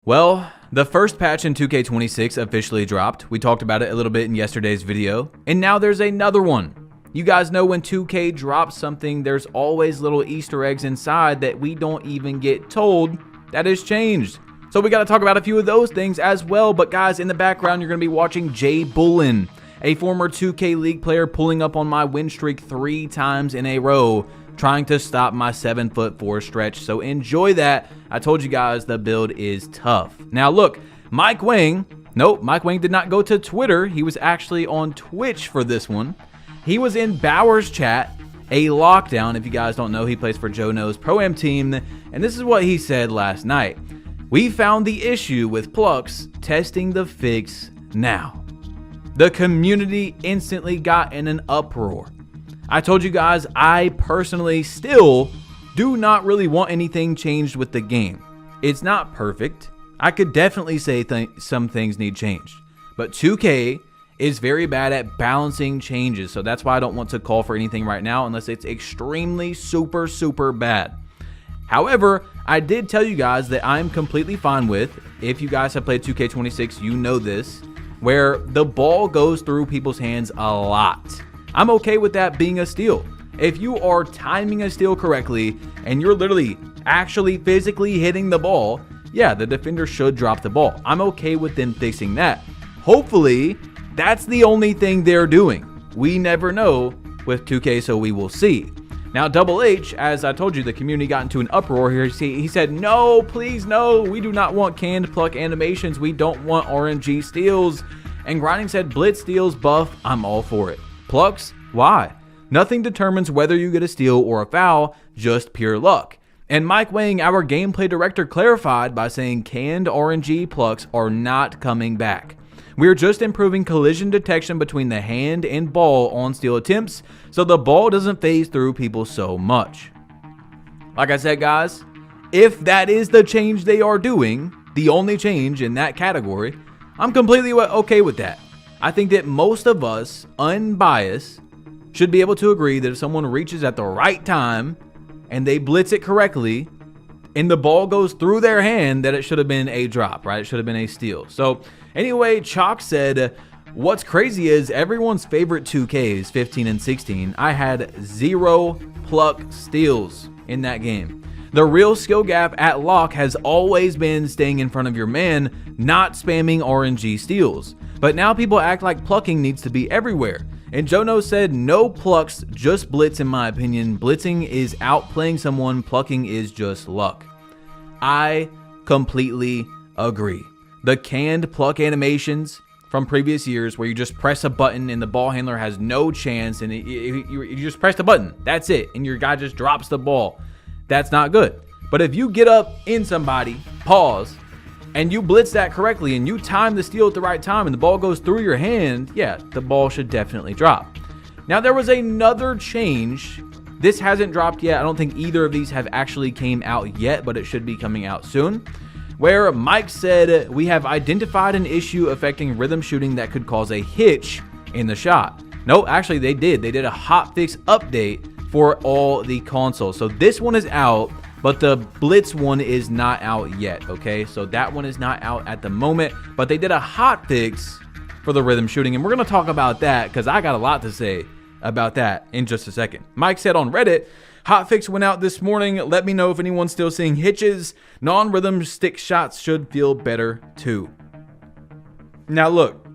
Well, the first patch in 2K26 officially dropped. We talked about it a little bit in yesterday's video, and now there's another one. You guys know when 2K drops something, there's always little Easter eggs inside that we don't even get told that has changed. So we got to talk about a few of those things as well. But guys, in the background, you're going to be watching Jay Bullen, a former 2K League player, pulling up on my win streak 3 times in a row, trying to stop my 7'4" stretch. So enjoy that. I told you guys the build is tough. Now look, Mike Wang did not go to Twitter. He was actually on Twitch for this one. He was in Bauer's chat, a lockdown. If you guys don't know, he plays for Joe Knows Pro-Am team. And this is what he said last night. We found the issue with Plux, testing the fix now. The community instantly got in an uproar. I told you guys I personally still do not really want anything changed with the game. It's not perfect. I could definitely say some things need changed. But 2K is very bad at balancing changes. So that's why I don't want to call for anything right now unless it's extremely super bad. However, I did tell you guys that I'm completely fine with, if you guys have played 2K26, you know this, where the ball goes through people's hands a lot. I'm okay with that being a steal. If you are timing a steal correctly and you're literally actually physically hitting the ball, yeah, the defender should drop the ball. I'm okay with them fixing that. Hopefully, that's the only thing they're doing. We never know with 2K, so we will see. Now, Double H, as I told you, the community got into an uproar here. He said, no, please, no, we do not want canned pluck animations. We don't want RNG steals. And Grinding said, blitz steals buff, I'm all for it. Plucks? Why? Nothing determines whether you get a steal or a foul, just pure luck. And Mike Wang, our gameplay director, clarified by saying canned RNG plucks are not coming back. We're just improving collision detection between the hand and ball on steal attempts, so the ball doesn't phase through people so much. Like I said, guys, if that is the change they are doing, the only change in that category, I'm completely okay with that. I think that most of us, unbiased, should be able to agree that if someone reaches at the right time and they blitz it correctly and the ball goes through their hand, that it should have been a drop, right? It should have been a steal. So anyway, Chalk said, what's crazy is everyone's favorite 2Ks, 15 and 16, I had 0 pluck steals in that game. The real skill gap at lock has always been staying in front of your man, not spamming RNG steals. But now people act like plucking needs to be everywhere. And Jono said, no plucks, just blitz in my opinion. Blitzing is outplaying someone, plucking is just luck. I completely agree. The canned pluck animations from previous years where you just press a button and the ball handler has no chance and you just press the button, that's it, and your guy just drops the ball. That's not good. But if you get up in somebody, pause, and you blitz that correctly and you time the steal at the right time and the ball goes through your hand, yeah, the ball should definitely drop. Now, there was another change. This hasn't dropped yet. I don't think either of these have actually came out yet, but it should be coming out soon, where Mike said, we have identified an issue affecting rhythm shooting that could cause a hitch in the shot. No, actually they did. They did a hotfix update for all the consoles. So this one is out, but the Blitz one is not out yet, okay? So that one is not out at the moment, but they did a hotfix for the rhythm shooting, and we're gonna talk about that because I got a lot to say about that in just a second. Mike said on Reddit, hotfix went out this morning. Let me know if anyone's still seeing hitches. Non-rhythm stick shots should feel better too. Now look,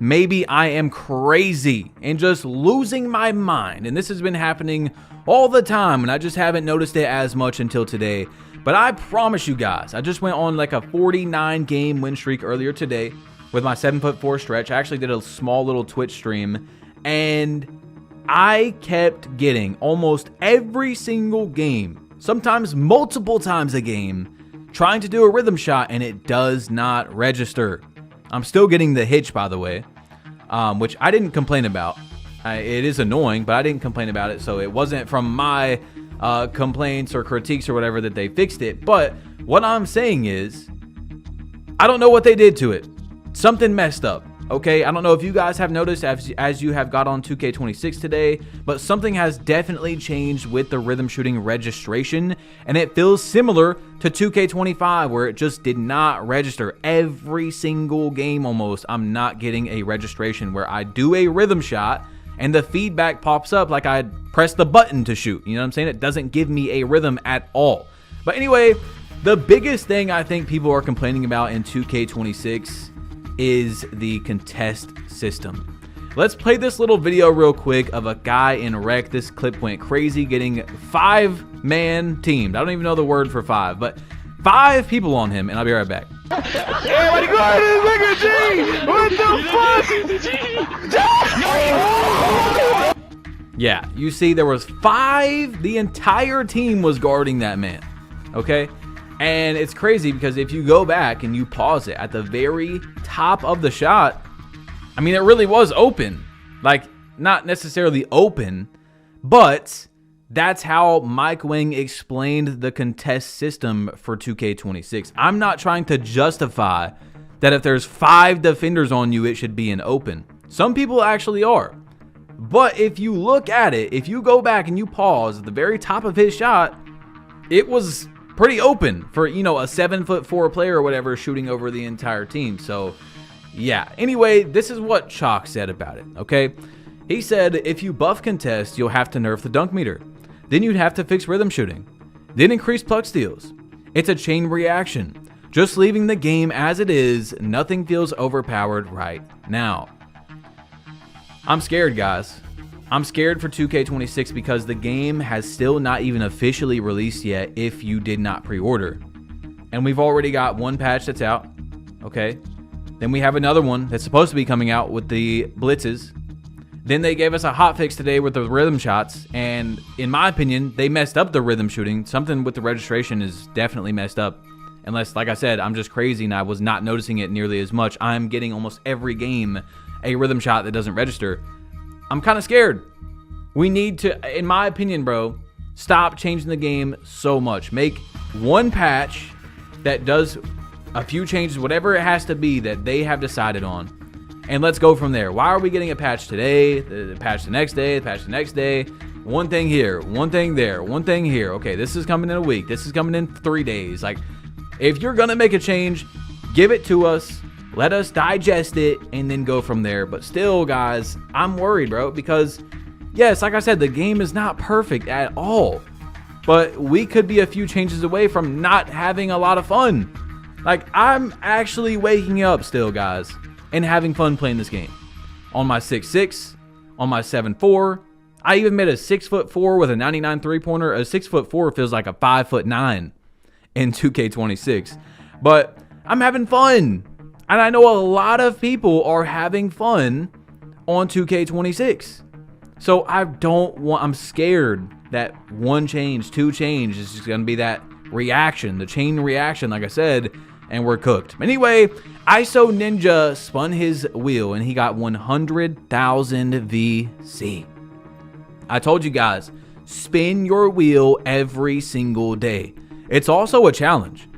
maybe I am crazy and just losing my mind, and this has been happening all the time, and I just haven't noticed it as much until today. But I promise you guys, I just went on like a 49 game win streak earlier today with my 7'4" stretch. I actually did a small little Twitch stream, and I kept getting almost every single game, sometimes multiple times a game, trying to do a rhythm shot, and it does not register. I'm still getting the hitch, by the way, which I didn't complain about. It is annoying, but I didn't complain about it, so it wasn't from my complaints or critiques or whatever that they fixed it. But what I'm saying is, I don't know what they did to it. Something messed up. Okay, I don't know if you guys have noticed as you have got on 2K26 today, but something has definitely changed with the rhythm shooting registration, and it feels similar to 2K25 where it just did not register. Every single game almost, I'm not getting a registration where I do a rhythm shot and the feedback pops up like I pressed the button to shoot. You know what I'm saying? It doesn't give me a rhythm at all. But anyway, the biggest thing I think people are complaining about in 2K26 is the contest system. Let's play this little video real quick of a guy in rec. This clip went crazy, getting 5-man teamed. I don't even know the word for 5, but 5 people on him, and I'll be right back. Everybody go ahead and look at G! What the fuck? Yeah, you see there was 5, the entire team was guarding that man, okay? And it's crazy because if you go back and you pause it at the very top of the shot, I mean, it really was open. Like, not necessarily open, but that's how Mike Wang explained the contest system for 2K26. I'm not trying to justify that if there's 5 defenders on you, it should be an open. Some people actually are. But if you look at it, if you go back and you pause at the very top of his shot, it was pretty open for, you know, a 7'4" player or whatever shooting over the entire team. So yeah, anyway, this is what Chalk said about it, okay? He said, if you buff contest, you'll have to nerf the dunk meter. Then you'd have to fix rhythm shooting. Then increase puck steals. It's a chain reaction. Just leaving the game as it is, nothing feels overpowered right now. I'm scared, guys. I'm scared for 2K26 because the game has still not even officially released yet if you did not pre-order. And we've already got one patch that's out, okay? Then we have another one that's supposed to be coming out with the blitzes. Then they gave us a hotfix today with the rhythm shots, and in my opinion, they messed up the rhythm shooting. Something with the registration is definitely messed up. Unless, like I said, I'm just crazy and I was not noticing it nearly as much. I'm getting almost every game a rhythm shot that doesn't register. I'm kind of scared. We need to, in my opinion, bro, stop changing the game so much. Make one patch that does a few changes, whatever it has to be that they have decided on, and let's go from there. Why are we getting a patch today, the patch the next day, the patch the next day? One thing here, one thing there, one thing here. Okay, this is coming in a week. This is coming in 3 days. Like, if you're going to make a change, give it to us. Let us digest it and then go from there. But still, guys, I'm worried, bro, because yes, like I said, the game is not perfect at all, but we could be a few changes away from not having a lot of fun. Like, I'm actually waking up still, guys, and having fun playing this game. On my 6'6", on my 7'4", I even made a 6'4" with a 99 3-pointer. A 6'4" feels like a 5'9" in 2K26. But I'm having fun. And I know a lot of people are having fun on 2K26. So I'm scared that one change, 2 change is just going to be that reaction, the chain reaction, like I said, and we're cooked. Anyway, ISO Ninja spun his wheel and he got 100,000 VC. I told you guys, spin your wheel every single day. It's also a challenge.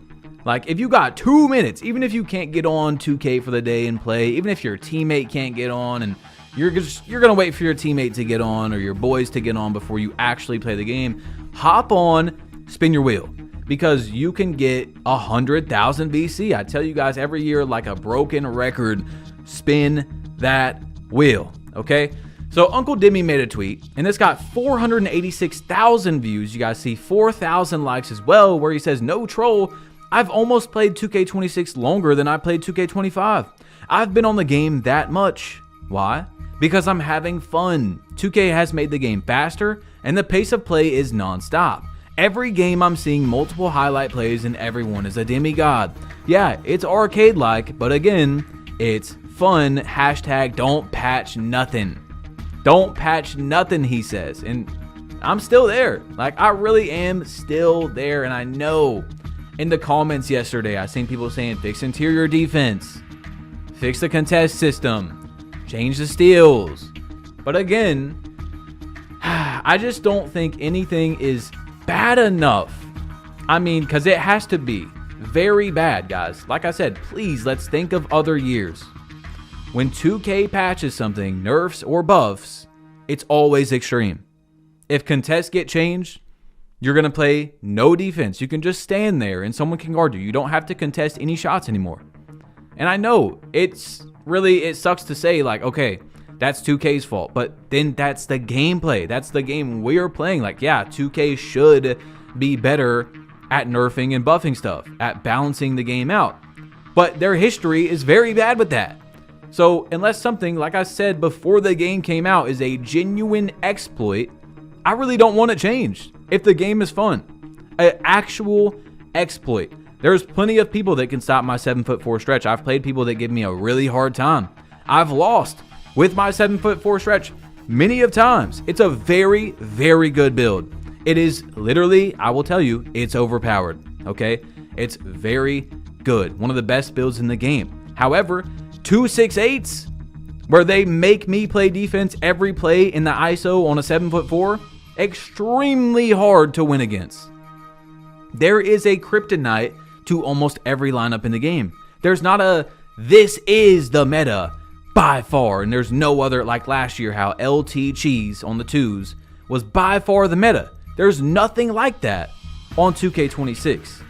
Like, if you got 2 minutes, even if you can't get on 2K for the day and play, even if your teammate can't get on and you're going to wait for your teammate to get on or your boys to get on before you actually play the game, hop on, spin your wheel, because you can get 100,000 VC. I tell you guys every year, like a broken record, spin that wheel, okay? So Uncle Dimmy made a tweet, and it's got 486,000 views. You guys see 4,000 likes as well, where he says, no troll, I've almost played 2K26 longer than I played 2K25. I've been on the game that much. Why? Because I'm having fun. 2K has made the game faster, and the pace of play is non-stop. Every game I'm seeing multiple highlight plays, and everyone is a demigod. Yeah, it's arcade-like, but again, it's fun. Hashtag don't patch nothing. Don't patch nothing, he says. And I'm still there. Like, I really am still there, and I know. In the comments yesterday, I seen people saying, fix interior defense, fix the contest system, change the steals. But again, I just don't think anything is bad enough. I mean, because it has to be very bad, guys. Like I said, please, let's think of other years. when 2K patches something, nerfs or buffs, it's always extreme. If contests get changed, you're going to play no defense. You can just stand there and someone can guard you. You don't have to contest any shots anymore. And I know it sucks to say, like, okay, that's 2K's fault, but then that's the gameplay. That's the game we're playing. Like, yeah, 2K should be better at nerfing and buffing stuff, at balancing the game out. But their history is very bad with that. So unless something, like I said before the game came out, is a genuine exploit, I really don't want it changed. If the game is fun, an actual exploit. There's plenty of people that can stop my 7'4" stretch. I've played people that give me a really hard time. I've lost with my 7'4" stretch many of times. It's a very, very good build. It is literally, I will tell you, it's overpowered, okay? It's very good. One of the best builds in the game. However, 268s, where they make me play defense every play in the ISO on a 7'4", extremely hard to win against. There is a kryptonite to almost every lineup in the game. There's not a, this is the meta by far, and there's no other, like last year, how LT Cheese on the 2s was by far the meta. There's nothing like that on 2K26.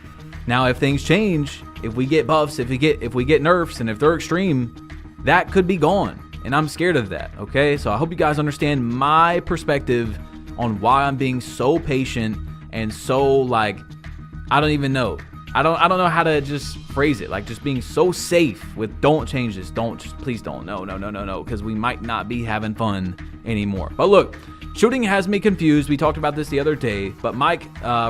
Now, if things change, if we get buffs, if we get nerfs, and if they're extreme, that could be gone. And I'm scared of that, okay? So I hope you guys understand my perspective on why I'm being so patient and so, like, I don't even know. I don't know how to just phrase it. Like, just being so safe with don't change this. Please don't. No. Because we might not be having fun anymore. But look, shooting has me confused. We talked about this the other day, but Mike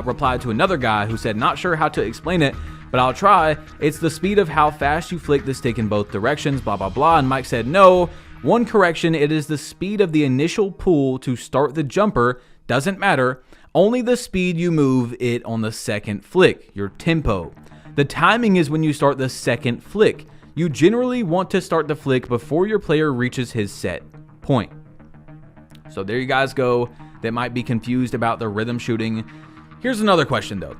replied to another guy who said, not sure how to explain it, but I'll try. It's the speed of how fast you flick the stick in both directions, blah, blah, blah. And Mike said, no. One correction, it is the speed of the initial pull to start the jumper. Doesn't matter. Only the speed you move it on the second flick, your tempo. The timing is when you start the second flick. You generally want to start the flick before your player reaches his set point. So there you guys go. That might be confused about the rhythm shooting. Here's another question though.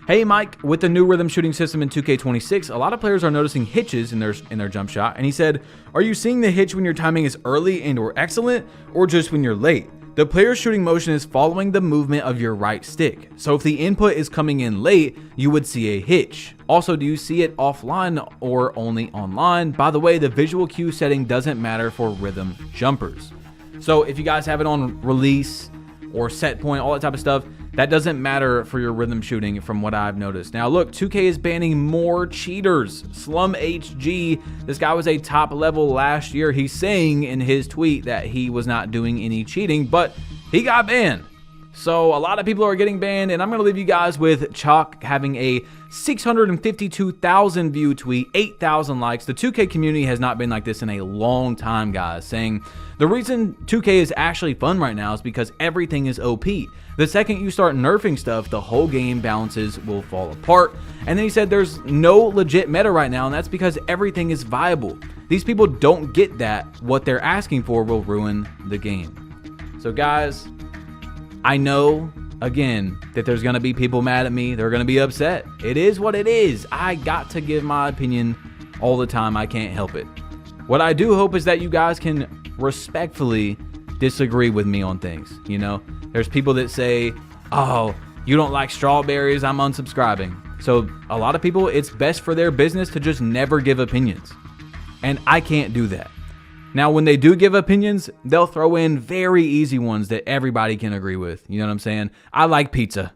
Hey Mike, with the new rhythm shooting system in 2K26, a lot of players are noticing hitches in their jump shot. And he said, are you seeing the hitch when your timing is early and or excellent, or just when you're late? The player's shooting motion is following the movement of your right stick. So if the input is coming in late, you would see a hitch. Also, do you see it offline or only online? By the way, the visual cue setting doesn't matter for rhythm jumpers. So if you guys have it on release or set point, all that type of stuff, that doesn't matter for your rhythm shooting from what I've noticed. Now look, 2K is banning more cheaters. Slum HG, this guy was a top level last year. He's saying in his tweet that he was not doing any cheating, but he got banned. So a lot of people are getting banned, and I'm going to leave you guys with Chalk having a 652,000 view tweet, 8,000 likes. The 2K community has not been like this in a long time, guys, saying the reason 2K is actually fun right now is because everything is OP. The second you start nerfing stuff, the whole game balances will fall apart. And then he said there's no legit meta right now, and that's because everything is viable. These people don't get that what they're asking for will ruin the game. So guys, I know, again, that there's going to be people mad at me. They're going to be upset. It is what it is. I got to give my opinion all the time. I can't help it. What I do hope is that you guys can respectfully disagree with me on things. You know, there's people that say, oh, you don't like strawberries, I'm unsubscribing. So a lot of people, it's best for their business to just never give opinions. And I can't do that. Now, when they do give opinions, they'll throw in very easy ones that everybody can agree with. You know what I'm saying? I like pizza.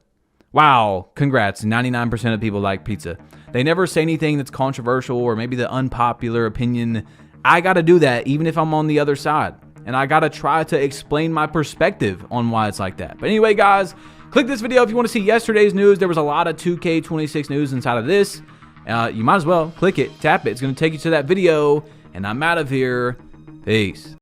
Wow, congrats. 99% of people like pizza. They never say anything that's controversial or maybe the unpopular opinion. I got to do that even if I'm on the other side. And I got to try to explain my perspective on why it's like that. But anyway, guys, click this video if you want to see yesterday's news. There was a lot of 2K26 news inside of this. You might as well click it, tap it. It's going to take you to that video. And I'm out of here. Peace.